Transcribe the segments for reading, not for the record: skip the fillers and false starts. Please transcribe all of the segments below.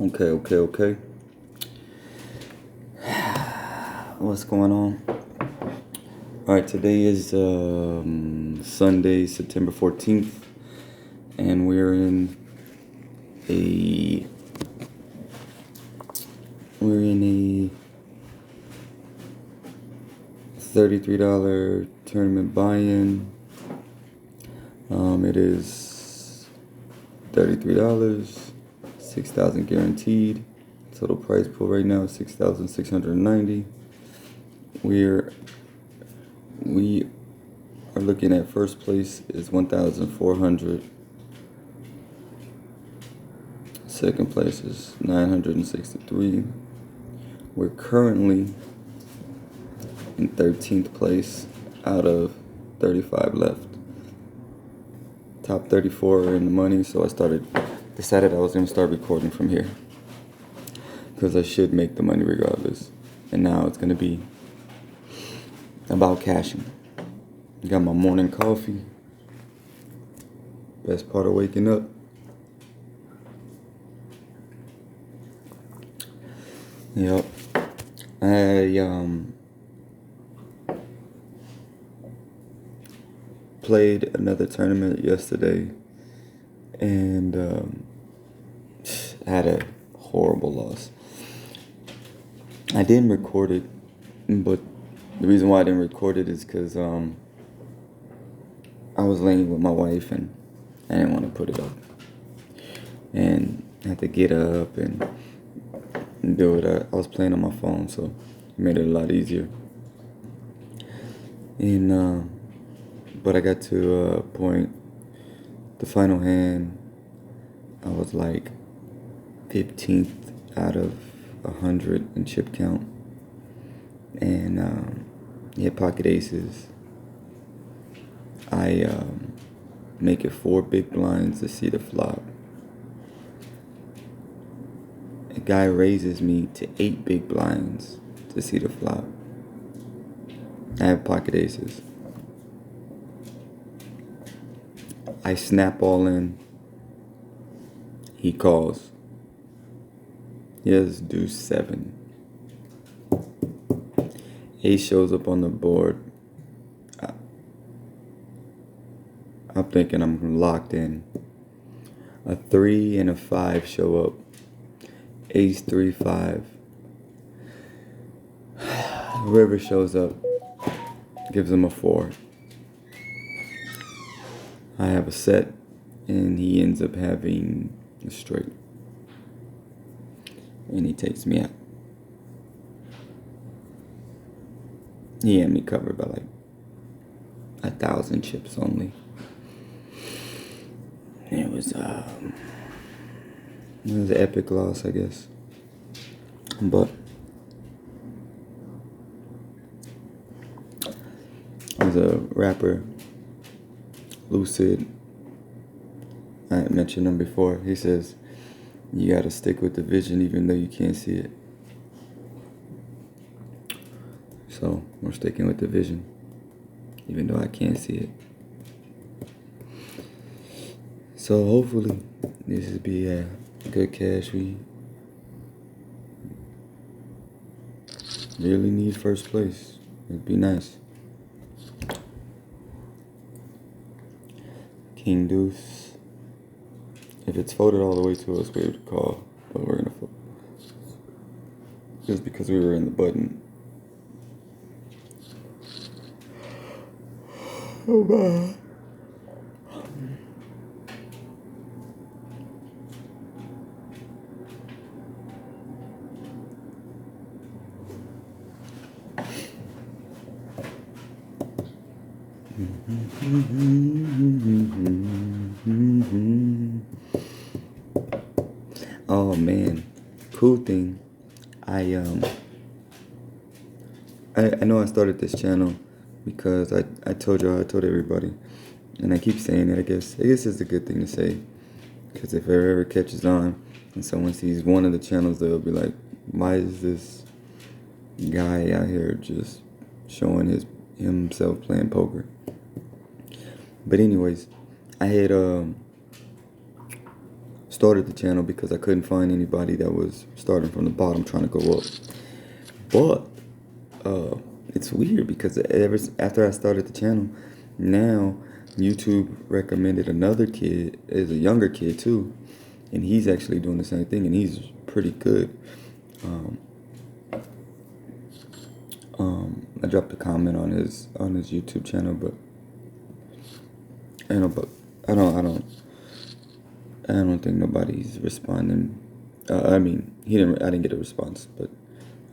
Okay. What's going on? Alright, today is Sunday, September 14th, and we're in a $33 tournament buy-in. It is $33, 6,000 guaranteed. Total prize pool right now is 6,690. We are looking at first place is 1,400. Second place is 963. We're currently in 13th place out of 35 left. Top 34 are in the money, so I decided I was going to start recording from here because I should make the money regardless. And now it's going to be about cashing. Got my morning coffee. Best part of waking up. Yep. I played another tournament yesterday and had a horrible loss. I didn't record it, but the reason why I didn't record it is because I was laying with my wife and I didn't want to put it up. And I had to get up and do it. I was playing on my phone, so it made it a lot easier. And but I got to a point, the final hand, I was like 15th out of 100 in chip count. And he had pocket aces. I make it 4 big blinds to see the flop. A guy raises me to 8 big blinds to see the flop. I have pocket aces. I snap all in. He calls. He has deuce 7. Ace shows up on the board. I'm thinking I'm locked in. A 3 and a 5 show up. Ace 3, 5. River shows up. Gives him a 4. I have a set, and he ends up having a straight. And he takes me out. He had me covered by like 1,000 chips only. It was an epic loss, I guess. But there's a rapper, Lucid. I mentioned him before. He says, you gotta stick with the vision even though you can't see it. So we're sticking with the vision even though I can't see it. So hopefully this will be a good cash. We really need first place. It'd be nice. King deuce. If it's folded all the way to us, we would call, but we're gonna fold. Just because we were in the button. Oh my. Oh man, cool thing. I know I started this channel because I told everybody, and I keep saying it. I guess it's a good thing to say, because if it ever catches on and someone sees one of the channels, they'll be like, why is this guy out here just showing himself playing poker? But anyways, I had started the channel because I couldn't find anybody that was starting from the bottom trying to go up. But it's weird because after I started the channel, now YouTube recommended another kid, is a younger kid too, and he's actually doing the same thing, and he's pretty good. I dropped a comment on his YouTube channel, but I don't think nobody's responding. I didn't get a response, but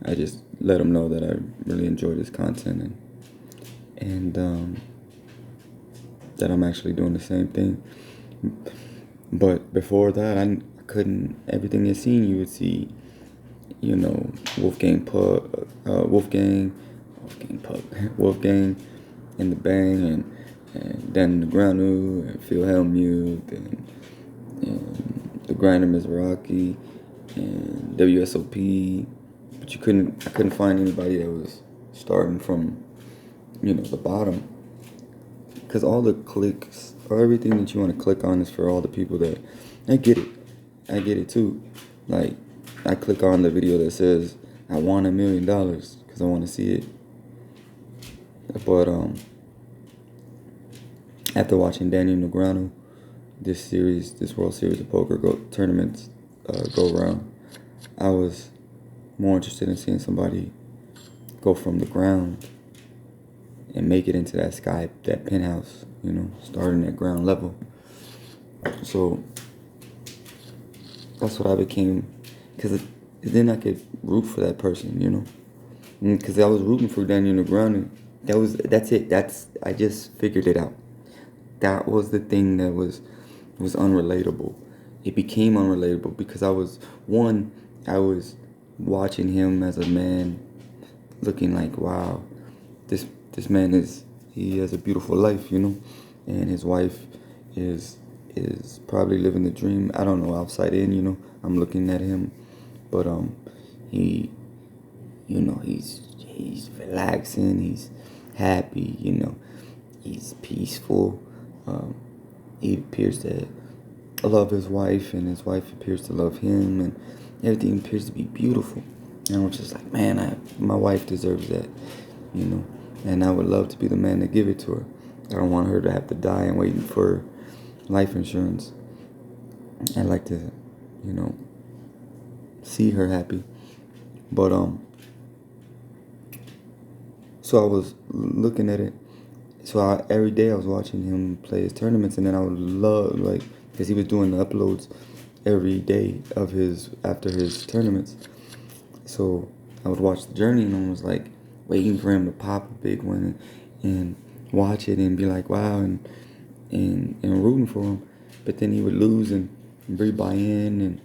I just let him know that I really enjoyed his content and that I'm actually doing the same thing. But before that, I couldn't. Everything you seen, you would see, Wolfgang in the Bang and Dan Negreanu and Phil Hellmuth and the Grinder Mizrachi and WSOP. But I couldn't find anybody that was starting from, the bottom. Because all the clicks or everything that you want to click on is for all the people that, I get it too. Like, I click on the video that says, I want $1 million because I want to see it. But, after watching Daniel Negreanu, this World Series of Poker tournaments go around, I was more interested in seeing somebody go from the ground and make it into that penthouse, starting at ground level. So that's what I became, because then I could root for that person, because I was rooting for Daniel Negreanu. That's it. I just figured it out. That was the thing that was unrelatable. It became unrelatable because I was watching him as a man, looking like, wow, this man he has a beautiful life, and his wife is probably living the dream. I don't know, outside in, I'm looking at him, but he's relaxing, he's happy, he's peaceful. He appears to love his wife, and his wife appears to love him, and everything appears to be beautiful. And I'm just like, man, my wife deserves that, and I would love to be the man to give it to her. I don't want her to have to die and waiting for life insurance. I'd like to, see her happy. But so I was looking at it. So every day I was watching him play his tournaments, and then I would love, because he was doing the uploads every day after his tournaments. So I would watch the journey, and I was like waiting for him to pop a big one and watch it and be like, wow, and rooting for him. But then he would lose and rebuy in, and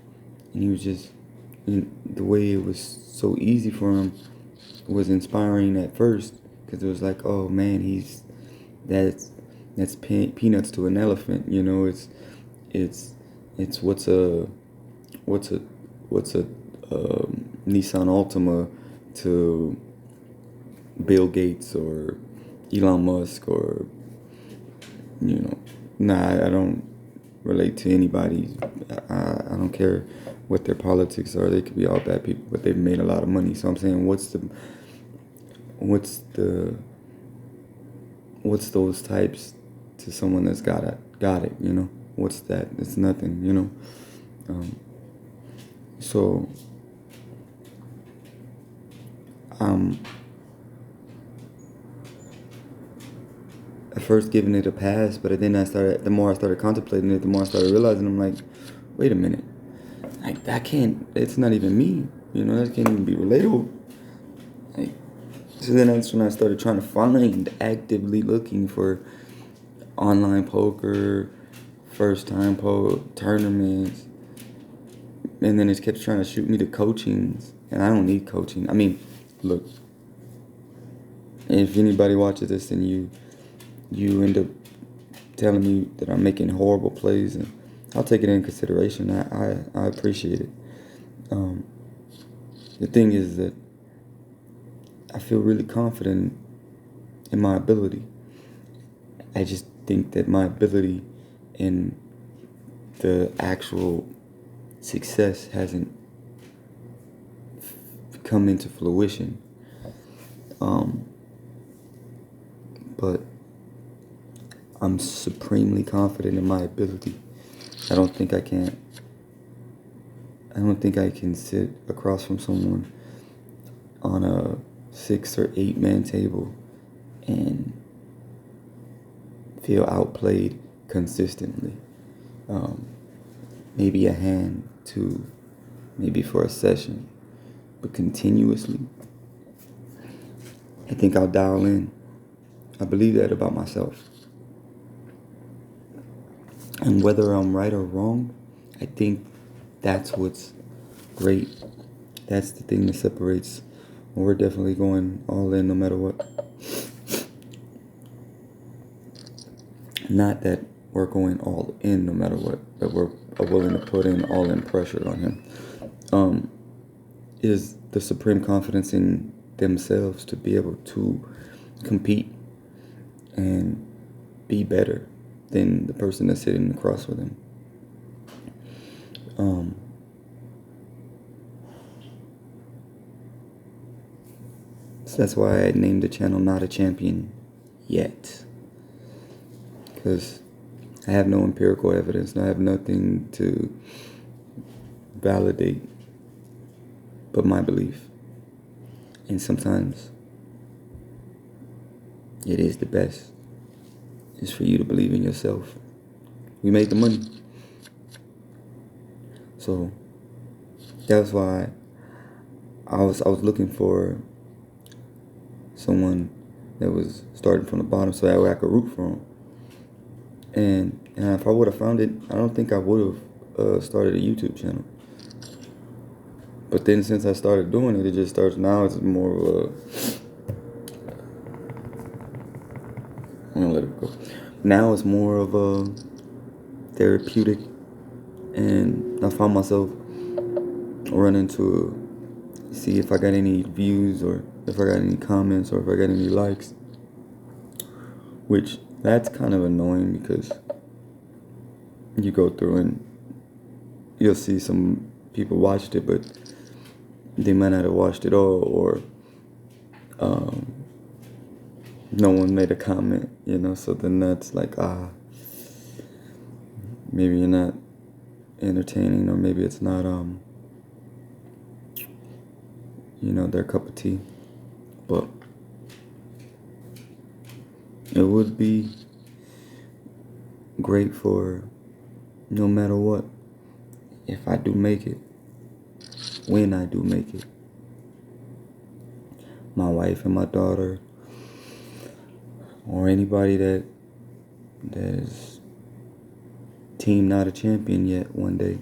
he was just, the way it was so easy for him was inspiring at first, because it was like, oh man, that's peanuts to an elephant, it's what's a Nissan Altima to Bill Gates or Elon Musk or I don't relate to anybody. I don't care what their politics are. They could be all bad people, but they've made a lot of money. So I'm saying, what's those types to someone that's got it? What's that? It's nothing, So at first giving it a pass, but then the more I started contemplating it, the more I started realizing, I'm like, wait a minute, like, it's not even me, that can't even be relatable. So then that's when I started trying to find, actively looking for online poker, first time tournaments, and then it kept trying to shoot me to coachings, and I don't need coaching. I mean, look, if anybody watches this and you end up telling me that I'm making horrible plays, and I'll take it in consideration. I appreciate it. The thing is that I feel really confident in my ability. I just think that my ability in the actual success hasn't come into fruition. But I'm supremely confident in my ability. I don't think I can sit across from someone on a 6 or 8 man table and feel outplayed consistently. Maybe a hand to, maybe for a session, but continuously. I think I'll dial in. I believe that about myself. And whether I'm right or wrong, I think that's what's great. That's the thing that separates. We're definitely going all in no matter what. Not that we're going all in no matter what, but we're willing to put in all in pressure on him. Is the supreme confidence in themselves to be able to compete and be better than the person that's sitting across with him. So that's why I named the channel Not a Champion Yet. Because I have no empirical evidence and I have nothing to validate but my belief. And sometimes it is the best. It's for you to believe in yourself. We made the money. So that's why I was looking for someone that was starting from the bottom so that way I could root for him. And if I would have found it, I don't think I would have started a YouTube channel. But then since I started doing it, it just starts now. It's more of a, I'm gonna let it go. Now it's more of a therapeutic, and I found myself running to see if I got any views or if I got any comments or if I got any likes, which that's kind of annoying because you go through and you'll see some people watched it, but they might not have watched it all, or no one made a comment, so then that's like, maybe you're not entertaining, or maybe it's not, their cup of tea. But it would be great for, no matter what, if I do make it, when I do make it, my wife and my daughter, or anybody that is team Not a Champion Yet, one day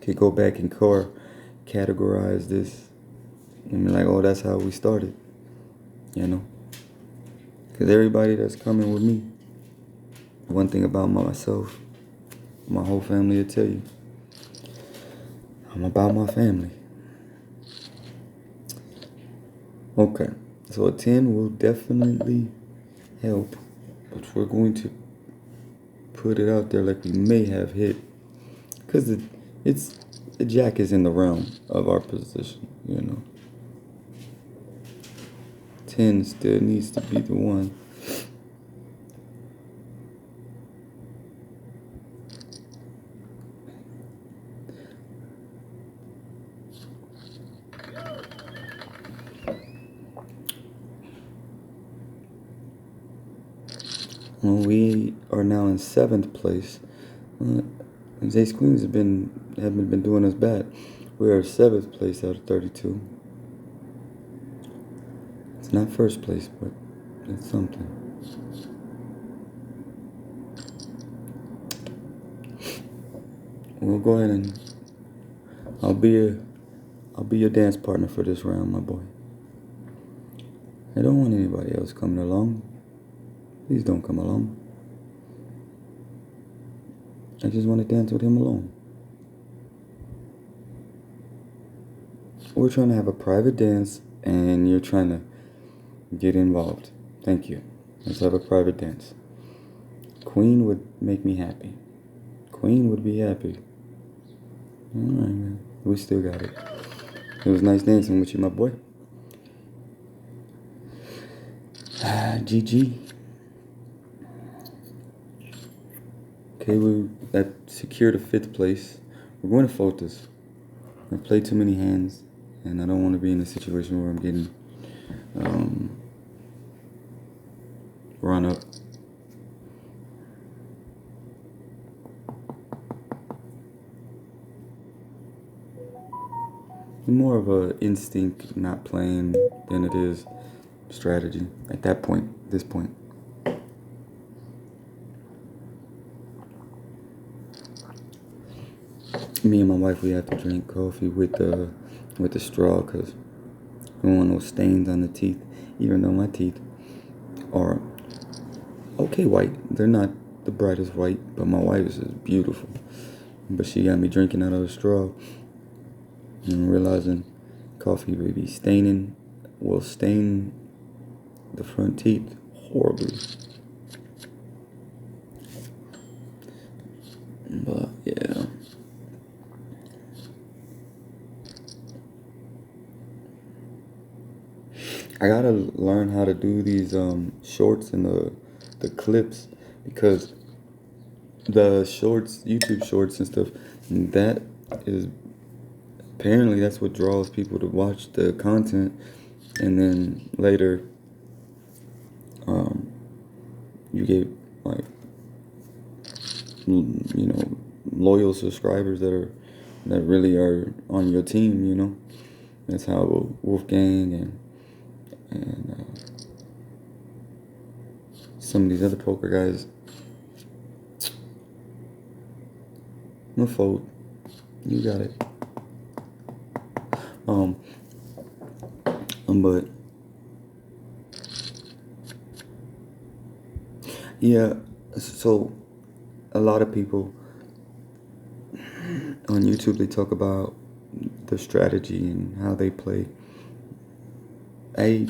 could go back and categorize this and be like, oh, that's how we started, because everybody that's coming with me, one thing about myself, my whole family will tell you, I'm about my family. Okay, so a 10 will definitely help, but we're going to put it out there like we may have hit, because the jack is in the realm of our position, 10 still needs to be the one. Well, we are now in 7th place. Ace Queens haven't been doing us bad. We are 7th place out of 32. It's not first place, but it's something. We'll go ahead and I'll be your dance partner for this round, my boy. I don't want anybody else coming along. Please don't come along. I just want to dance with him alone. We're trying to have a private dance, and you're trying to get involved. Thank you. Let's have a private dance. Queen would make me happy. Queen would be happy. Alright, man. We still got it. It was nice dancing with you, my boy. GG. Okay, that secured the 5th place. We're going to fold this. I played too many hands, and I don't want to be in a situation where I'm getting run up. More of a instinct not playing than it is strategy at this point. Me and my wife, we have to drink coffee with the straw because we don't want no stains on the teeth, even though my teeth are okay white. They're not the brightest white, but my wife's is beautiful. But she got me drinking out of a straw and realizing coffee will stain the front teeth horribly. But yeah. I gotta learn how to do these shorts and the clips, because the shorts, YouTube shorts and stuff, that is apparently that's what draws people to watch the content, and then later you get like loyal subscribers that really are on your team. That's how Wolfgang and some of these other poker guys. I'm gonna fold. You got it. But yeah, so a lot of people on YouTube, they talk about the strategy and how they play. I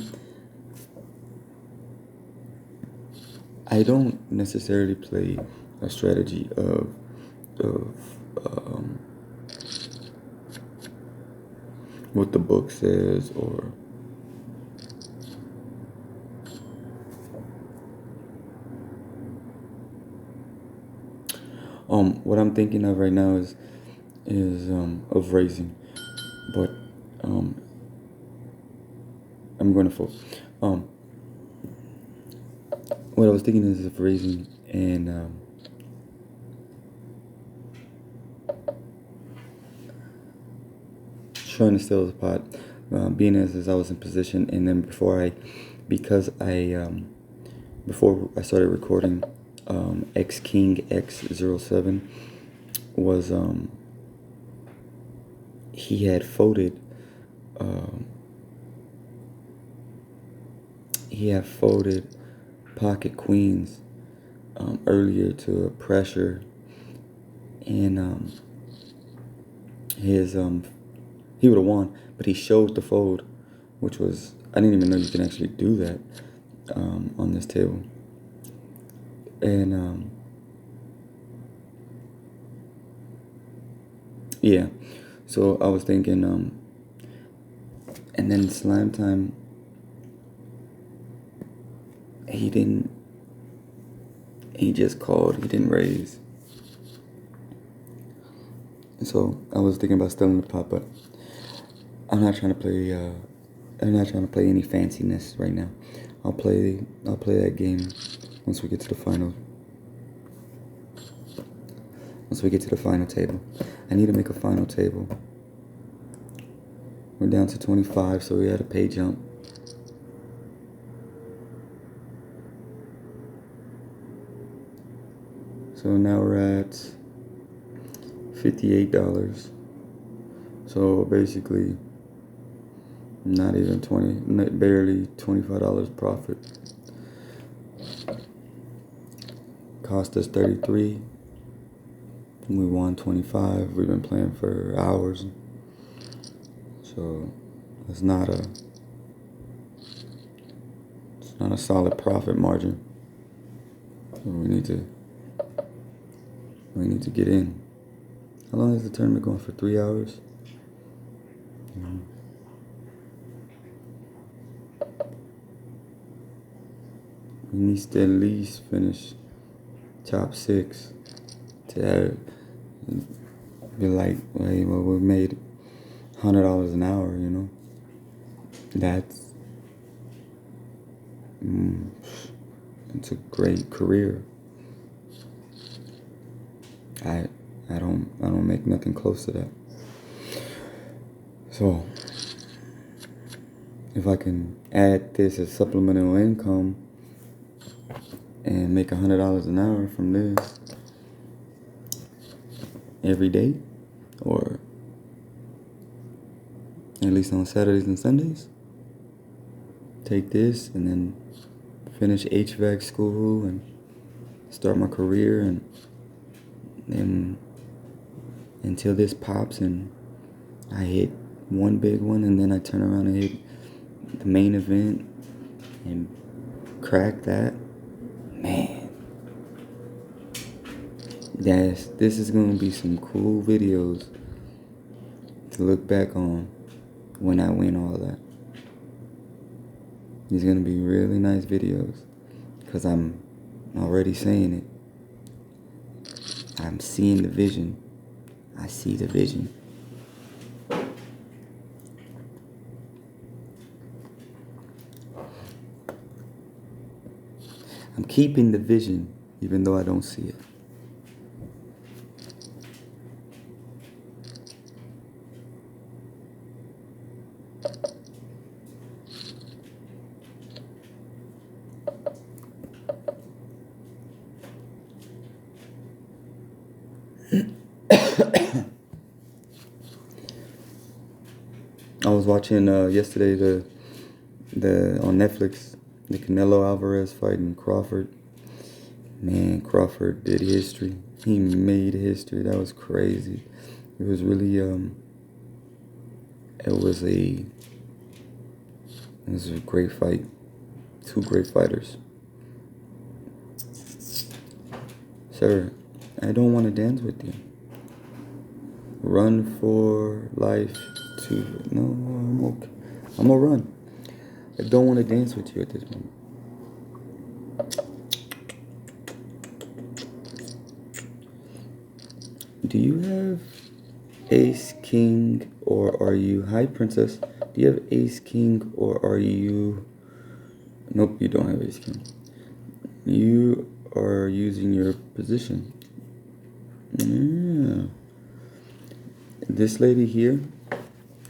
don't necessarily play a strategy of what the book says, or what I'm thinking of right now is of raising, but I'm going to fold. What I was thinking is of raising and trying to steal the pot, being as I was in position, and then before I started recording, X King X07 was he had folded pocket queens earlier to a pressure, and he would have won, but he showed the fold, which was, I didn't even know you can actually do that on this table. And yeah, so I was thinking, and then slam time, he just called, he didn't raise. So I was thinking about stealing the pot, but I'm not trying to play any fanciness right now. I'll play that game once we get to the final. Once we get to the final table. I need to make a final table. We're down to 25, so we had a pay jump. So now we're at $58. So basically, not even barely $25 profit. Cost us 33. We won 25. We've been playing for hours, so it's not a solid profit margin. So we need to get in. How long is the tournament going for? 3 hours? We need to at least finish top 6 to have, be like, well, we made $100 an hour, you know. That's it's a great career. I don't make nothing close to that. So if I can add this as supplemental income and make $100 an hour from this every day, or at least on Saturdays and Sundays, take this and then finish HVAC school and start my career, and until this pops and I hit one big one, and then I turn around and hit the main event and crack that. Man, this is gonna be some cool videos to look back on when I win all that. These gonna be really nice videos, because I'm already saying it. I'm seeing the vision. I see the vision. I'm keeping the vision, even though I don't see it. I was watching yesterday the on Netflix, the Canelo Alvarez fighting Crawford. Man, Crawford did history. He made history. That was crazy. It was really it was a great fight. Two great fighters. Sir, I don't want to dance with you. Run for life to... No, I'm okay. I'm gonna run. I don't want to dance with you at this moment. Do you have ace, king, or are you... Hi, princess. Do you have ace, king, or are you... Nope, you don't have ace, king. You are using your position. Yeah. This lady here,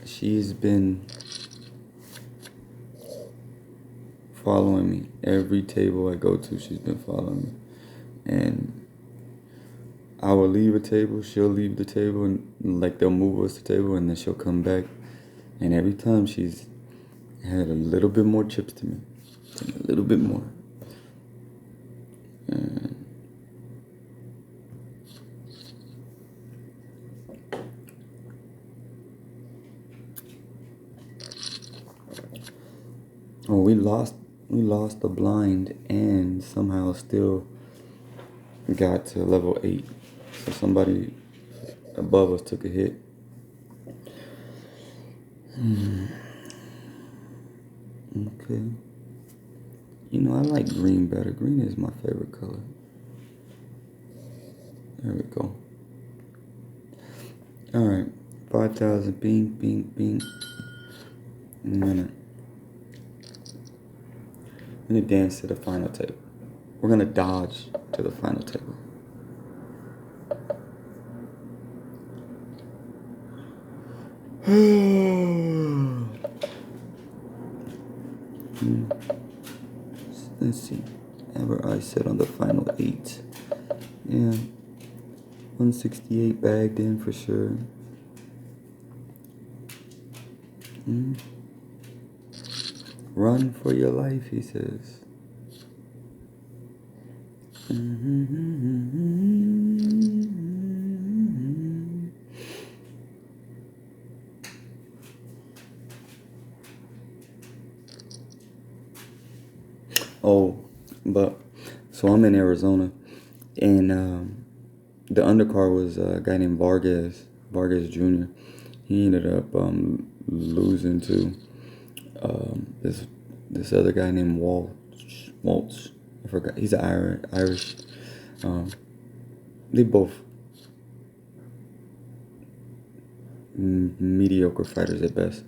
she's been following me. Every table I go to, she's been following me. And I will leave a table, she'll leave the table, and like they'll move us to the table, and then she'll come back. And every time she's had a little bit more chips to me. A little bit more. And oh, we lost the blind and somehow still got to level 8. So somebody above us took a hit. Okay. You know, I like green better. Green is my favorite color. There we go. Alright. 5,000. Bing, bing, bing. In a minute. We're going to dance to the final table. We're going to dodge to the final table. Let's see. Ever I sit on the final 8. Yeah. 168 bagged in for sure. Run for your life, he says. Oh, but so I'm in Arizona, and the undercard was a guy named Vargas Jr. He ended up losing to this other guy named Waltz. I forgot. He's Irish. They both mediocre fighters at best,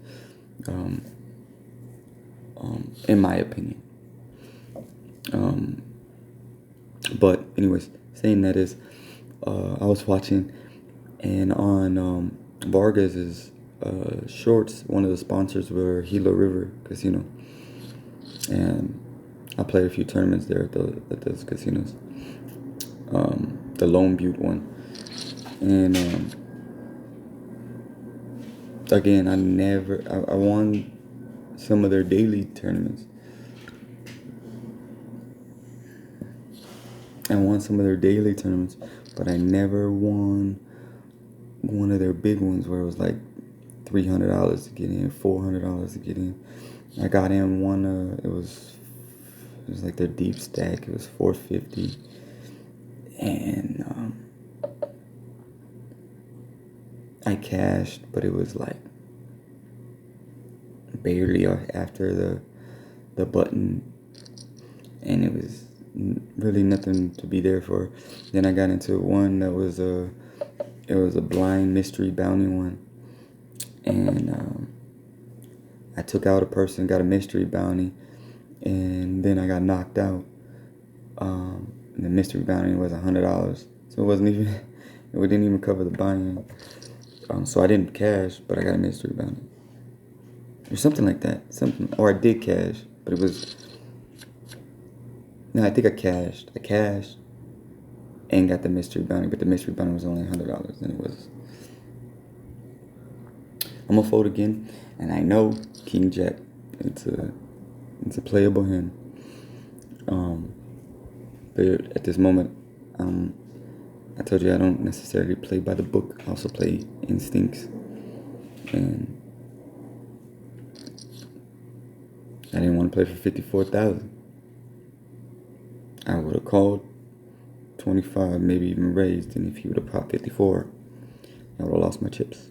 in my opinion. But anyways, saying that is, I was watching, and on Vargas's shorts, one of the sponsors were Gila River Casino, and I played a few tournaments there at those casinos. The Lone Butte one, and again, I won some of their daily tournaments. But I never won one of their big ones where it was like $300 to get in, $400 to get in. I got in one. It was like their deep stack. It was $450, and I cashed, but it was like barely after the button, and it was really nothing to be there for. Then I got into one that was a blind mystery bounty one, and I took out a person, got a mystery bounty, and then I got knocked out. And the mystery bounty was $100, so it wasn't even it didn't even cover the buy-in. So I didn't cash, but I got a mystery bounty or something like that. Or I did cash, but it was. No, I think I cashed. And got the mystery bounty, but the mystery bounty was only $100, and it was. I'm gonna fold again, and I know King Jack. It's a playable hand. But at this moment, I told you I don't necessarily play by the book. I also play instincts, and I didn't want to play for 54,000. I would have called 25, maybe even raised, and if he would have popped 54, I would have lost my chips.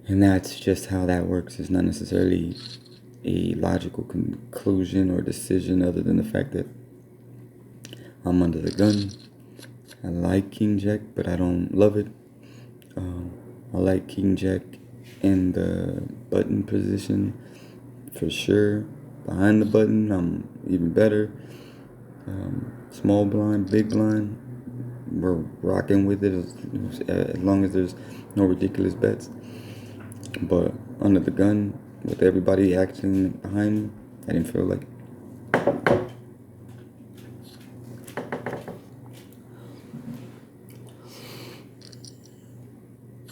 And that's just how that works. It's not necessarily a logical conclusion or decision, other than the fact that I'm under the gun. I like King Jack, but I don't love it. I like King Jack in the button position for sure. Behind the button, I'm even better. Small blind, big blind, we're rocking with it as long as there's no ridiculous bets. But under the gun, with everybody acting behind me, I didn't feel like it.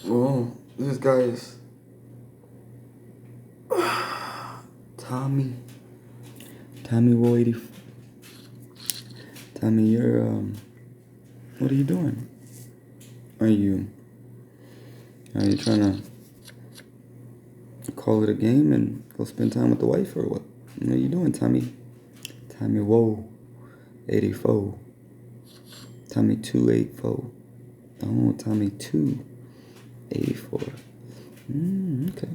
Well, this guy is Tommy Woody. Tommy, you're what are you doing? Are you trying to call it a game and go spend time with the wife, or what? What are you doing, Tommy? Tommy Woe 84. Tommy 284. Oh, Tommy 284. Okay.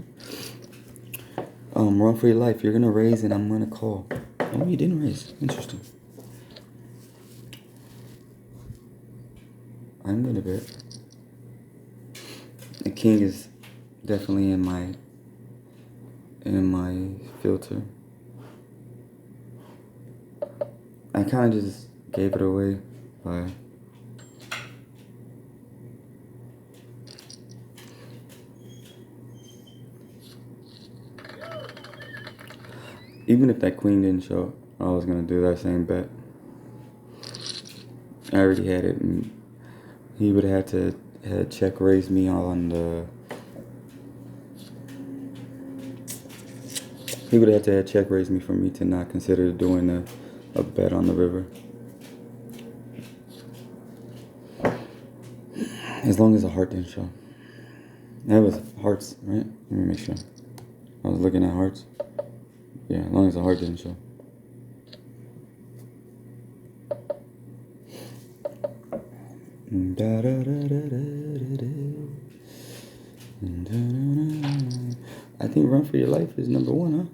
Run for your life. You're gonna raise and I'm gonna call. Oh, you didn't raise. Interesting. I'm gonna bet. The king is definitely in my filter. I kind of just gave it away by even if that queen didn't show, I was gonna do that same bet. I already had it, and he would have had to check raise me on the. He would have to check raise me for me to not consider doing a bet on the river. As long as the heart didn't show. That was hearts, right? Let me make sure. I was looking at hearts. Yeah, as long as the heart didn't show. I think Run for Your Life is number 1, huh?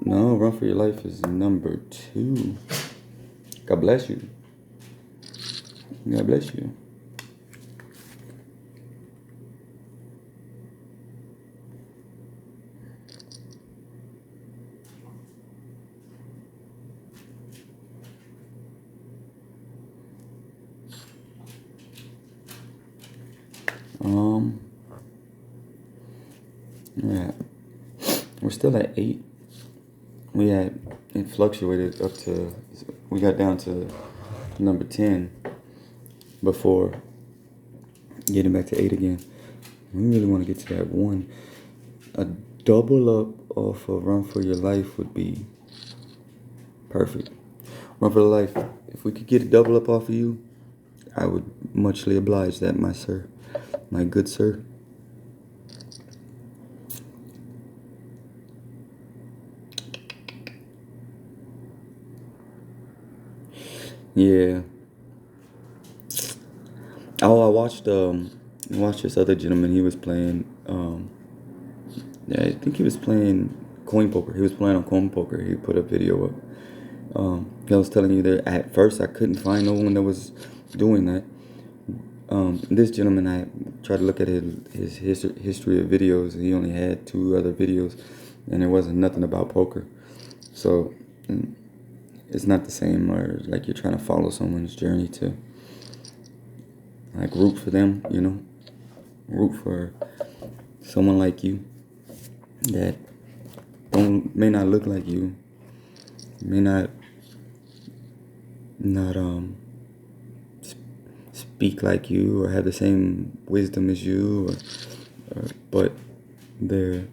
No, Run for Your Life is number 2. God bless you. God bless you. Yeah, we're still at 8. It fluctuated up to, we got down to number 10 before getting back to 8 again. We really want to get to that 1. A double up off of Run for Your Life would be perfect. Run for Your Life, if we could get a double up off of you, I would muchly oblige that, my sir. My good sir. Yeah. Oh, I watched this other gentleman. He was playing yeah, I think he was playing coin poker. He was playing on coin poker. He put a video up. I was telling you that at first I couldn't find no one that was doing that. This gentleman, I tried to look at his history of videos, and he only had 2 other videos, and there wasn't nothing about poker. So it's not the same, or like you're trying to follow someone's journey to like root for them, you know, root for someone like you that may not look like you, may not speak like you or have the same wisdom as you, but you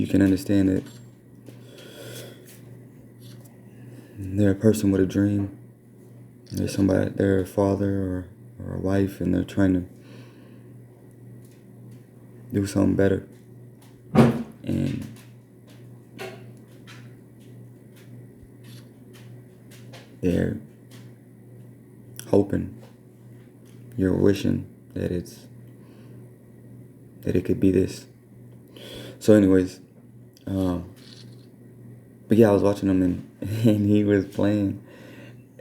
can understand that they're a person with a dream. They're a father or a wife, and they're trying to do something better. And they're hoping, you're wishing that it could be this. So anyways, but yeah, I was watching him, and he was playing,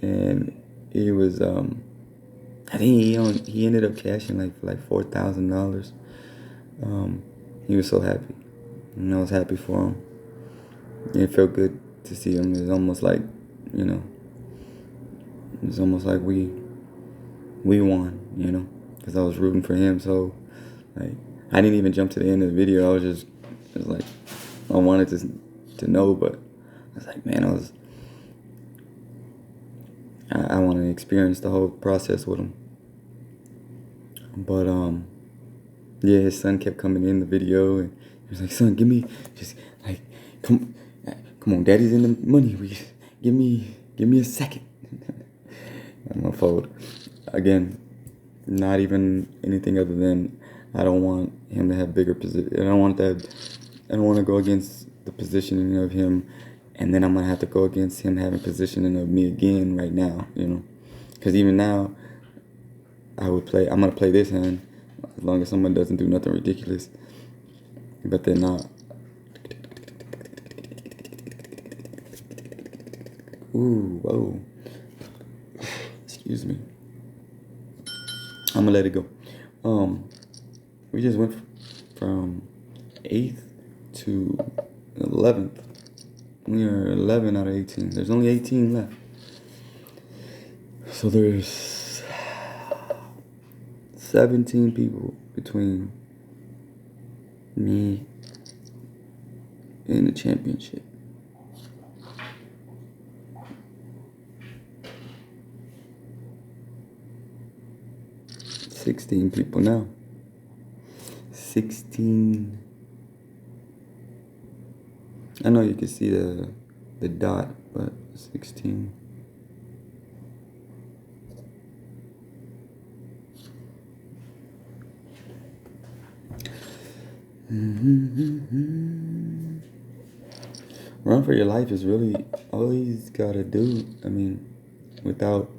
and he was I think he ended up cashing like $4,000. He was so happy, and I was happy for him. It felt good to see him. It's almost like, you know, it's almost like we won, you know, because I was rooting for him. So like, I didn't even jump to the end of the video. It was like, I wanted to know, but I was like, man, I want to experience the whole process with him. But yeah, his son kept coming in the video, and he was like, son, give me, just like, come on, daddy's in the money. Give me a second. I'm gonna fold. Again, not even anything other than I don't want him to have bigger position. I don't want to go against the positioning of him, and then I'm gonna have to go against him having positioning of me again right now, you know. Because even now, I'm gonna play this hand as long as someone doesn't do nothing ridiculous. But they're not. Ooh, whoa. Excuse me. I'm gonna let it go. We just went from 8th to 11th. We are 11 out of 18. There's only 18 left. So there's 17 people between me and the championship. $16 people now. 16. I know you can see the dot, but 16. Run for Your Life is really all he's gotta do. I mean, without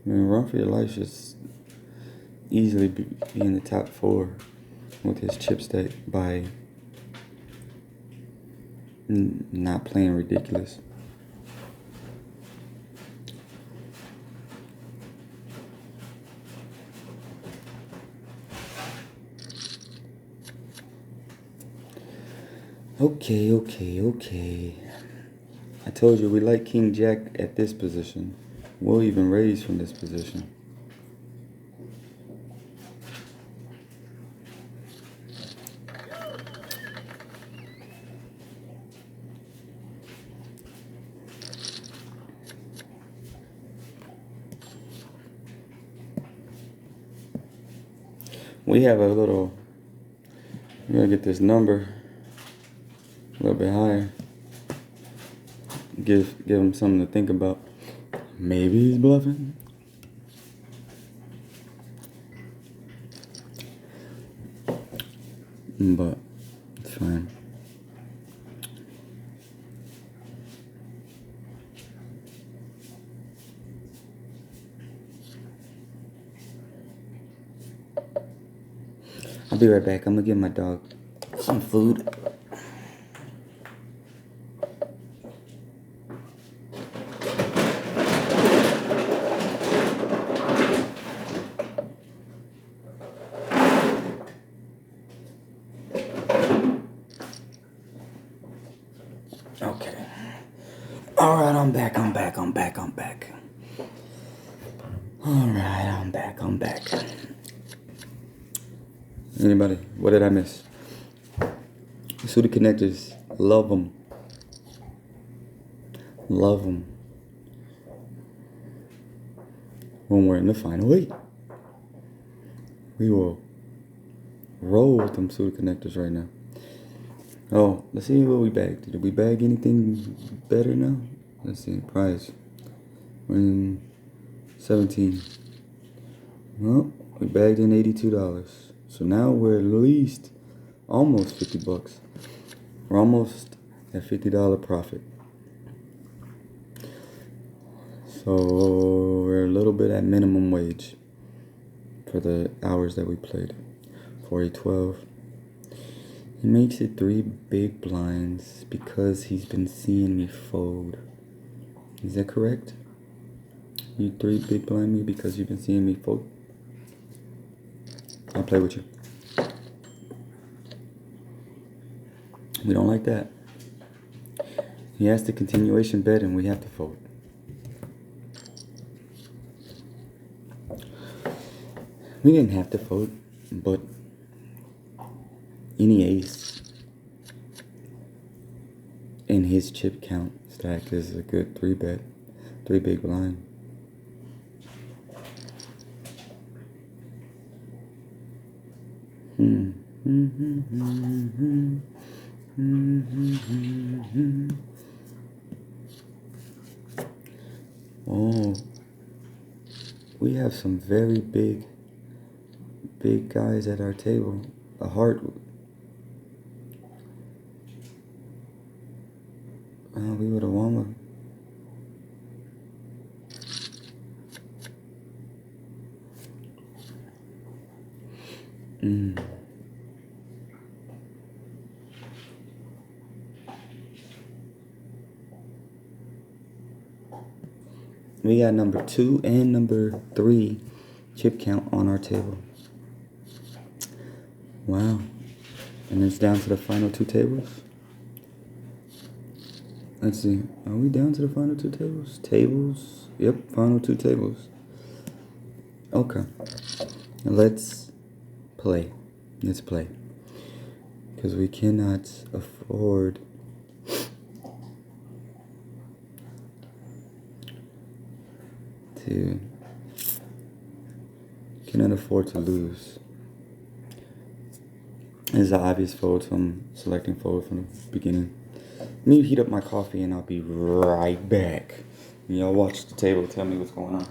I mean, Run for Your Life should easily be in the top 4 with his chip stack by not playing ridiculous. Okay. I told you we like King Jack at this position. We'll even raise from this position. We have we're gonna get this number a little bit higher. Give him something to think about. Maybe he's bluffing. But it's fine. I'll be right back. I'm gonna give my dog some food. Okay. Alright, I'm back. Alright, I'm back. Anybody? What did I miss? Suited connectors. Love them. When we're in the final 8. We will roll with them suited connectors right now. Oh, let's see what we bagged. Did we bag anything better now? Let's see. Prize. We're in 17. Well, we bagged in $82. So now we're at least almost 50 bucks. We're almost at $50 profit. So we're a little bit at minimum wage for the hours that we played. 4-8-12. He makes it 3 big blinds because he's been seeing me fold. Is that correct? You 3 big blind me because you've been seeing me fold? I'll play with you. We don't like that. He has the continuation bet and we have to fold. We didn't have to fold, but any ace in his chip count stack is a good 3 bet, 3 big blind. Oh, we have some very big guys at our table. A heart. We would have won with. We got number 2 and number 3 chip count on our table. Wow. And it's down to the final 2 tables. Let's see. Are we down to the final 2 tables? Tables? Yep, final 2 tables. Okay. Let's play. Because we cannot afford to lose. This is an obvious fold, so I'm selecting fold from the beginning. Let me heat up my coffee and I'll be right back. Y'all watch the table, tell me what's going on.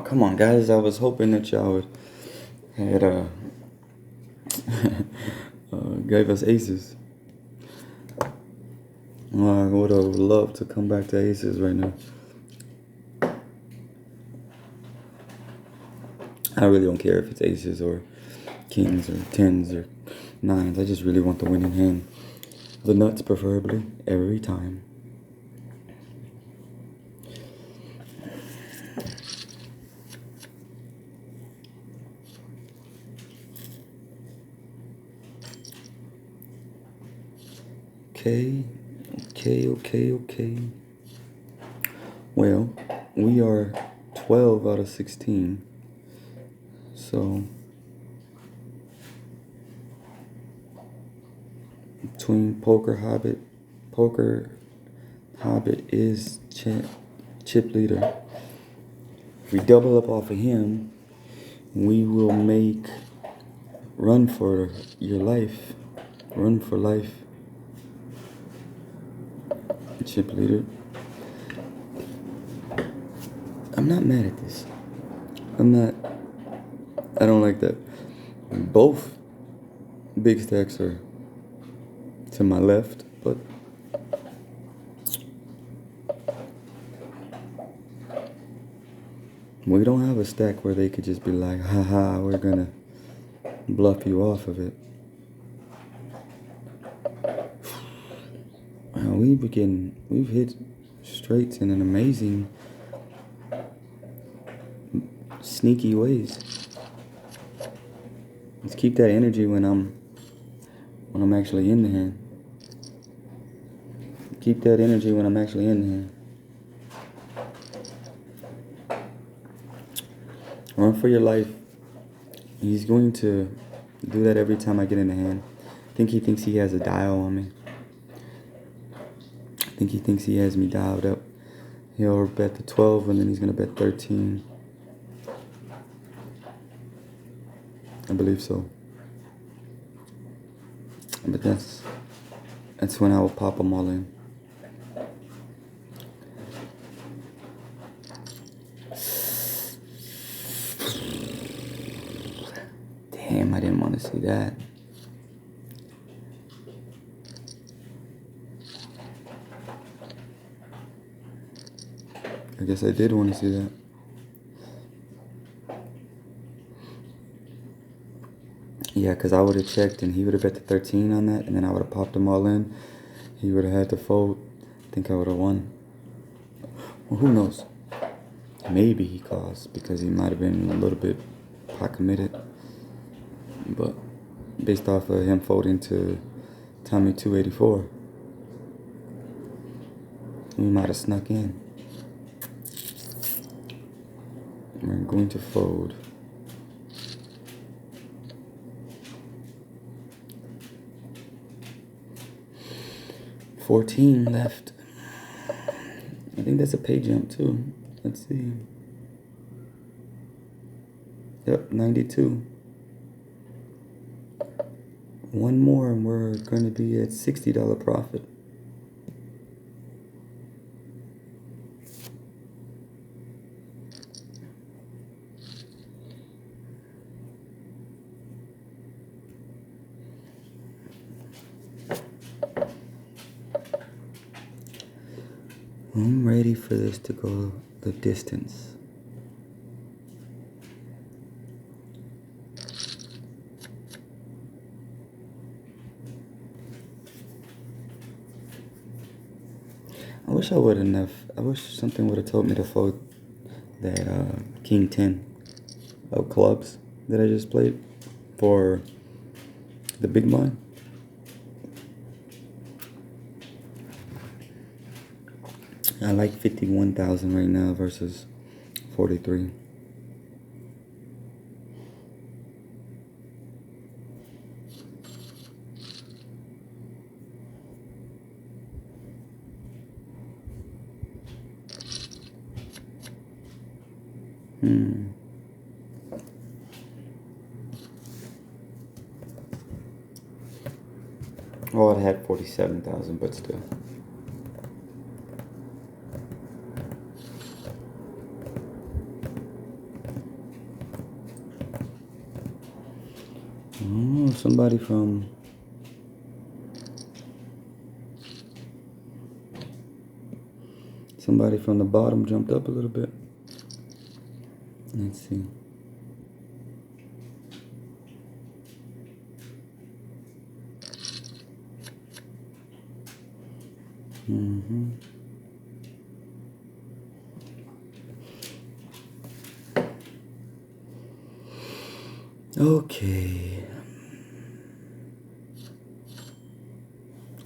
come on, guys. I was hoping that y'all would had gave us aces. I would have loved to come back to aces right now. I really don't care if it's aces or kings or tens or nines. I just really want the winning hand. The nuts, preferably, every time. Okay. Well, we are 12 out of 16. So, between Poker Hobbit is chip leader. If we double up off of him, we will make Run for Your Life. Run for Life. Chip leader. I'm not mad at this. I don't like that. Both big stacks are to my left, but we don't have a stack where they could just be like, haha, we're gonna bluff you off of it. Wow, we've hit straights in an amazing, sneaky ways. Let's keep that energy when I'm actually in the hand. Keep that energy when I'm actually in the hand. Run for Your Life. He's going to do that every time I get in the hand. I think he thinks he has a dial on me. I think he thinks he has me dialed up. He'll bet the 12 and then he's going to bet 13. I believe so. But that's when I will pop them all in. Damn, I didn't want to see that. I guess I did want to see that. Yeah, because I would have checked and he would have bet the 13 on that, and then I would have popped them all in. He would have had to fold. I think I would have won. Well, who knows? Maybe he calls because he might have been a little bit pot committed. But based off of him folding to Tommy 284, we might have snuck in. We're going to fold. $14 left. I think that's a pay jump too. Let's see. Yep, 92. One more and we're going to be at $60 profit. I'm ready for this to go the distance. I wish something would have told me to fold that King 10 of clubs that I just played for the big blind. I like 51,000 right now versus 43. Oh, it had 47,000, but still. Oh, somebody from the bottom jumped up a little bit. Let's see. Okay.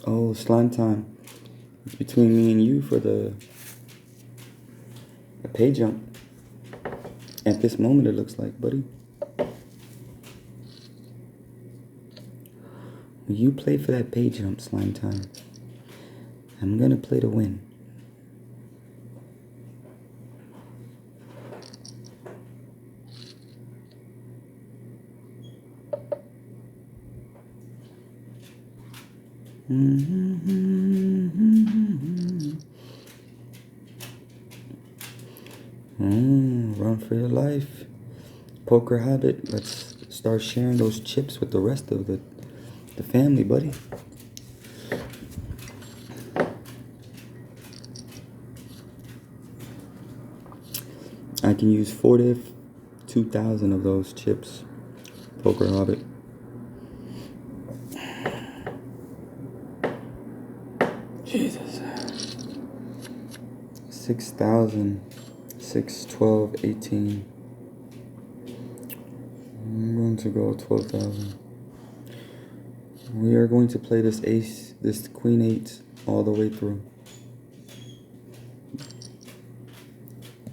Oh, slime time. It's between me and you for the pay jump. At this moment, it looks like, buddy. You play for that pay jump, slime time. I'm gonna play to win. Run for your life. Poker habit. Let's start sharing those chips with the rest of the family, buddy. I can use 42,000 of those chips. Poker habit. Jesus. 6,000. 6, 12, 18. I'm going to go 12,000. We are going to play this ace, this queen 8 all the way through.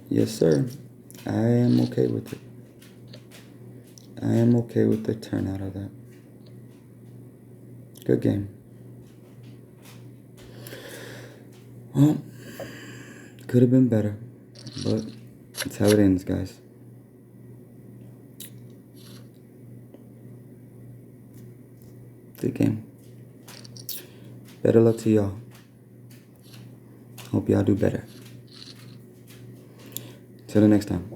Yes, sir. I am okay with it. I am okay with the turnout of that. Good game. Well, could have been better, but that's how it ends, guys. Good game. Better luck to y'all. Hope y'all do better. Till the next time.